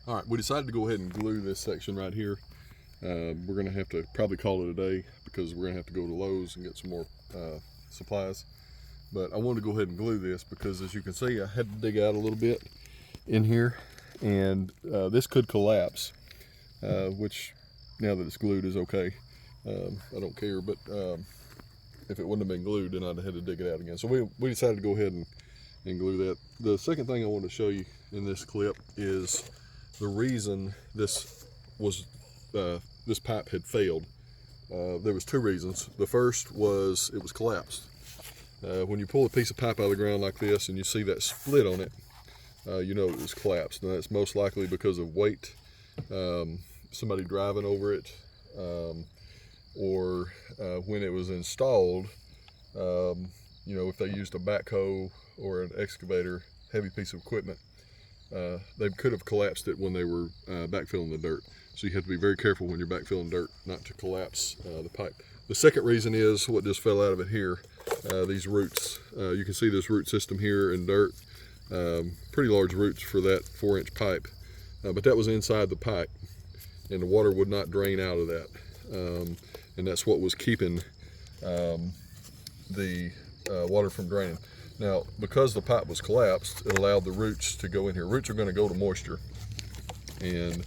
All right, we decided to go ahead and glue this section right here. We're gonna have to probably call it a day because we're gonna have to go to Lowe's and get some more supplies. But I wanted to go ahead and glue this because, as you can see, I had to dig out a little bit in here, and this could collapse, which now that it's glued is okay. I don't care, but if it wouldn't have been glued, then I'd have had to dig it out again. So we decided to go ahead and glue that. The second thing I want to show you in this clip is the reason this pipe had failed. There was two reasons. The first was it was collapsed. When you pull a piece of pipe out of the ground like this and you see that split on it, you know it was collapsed. Now that's most likely because of weight, somebody driving over it, or when it was installed, you know, if they used a backhoe or an excavator, heavy piece of equipment, they could have collapsed it when they were backfilling the dirt. So you have to be very careful when you're backfilling dirt not to collapse the pipe. The second reason is what just fell out of it here, these roots. You can see this root system here in dirt. Pretty large roots for that 4-inch pipe, but that was inside the pipe and the water would not drain out of that. And that's what was keeping the water from draining. Now, because the pipe was collapsed, it allowed the roots to go in here. Roots are going to go to moisture, and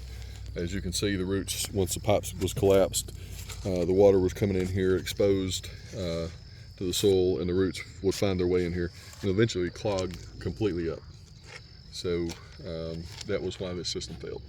as you can see, the roots, once the pipe was collapsed, the water was coming in here exposed to the soil, and the roots would find their way in here and eventually clog completely up. So that was why this system failed.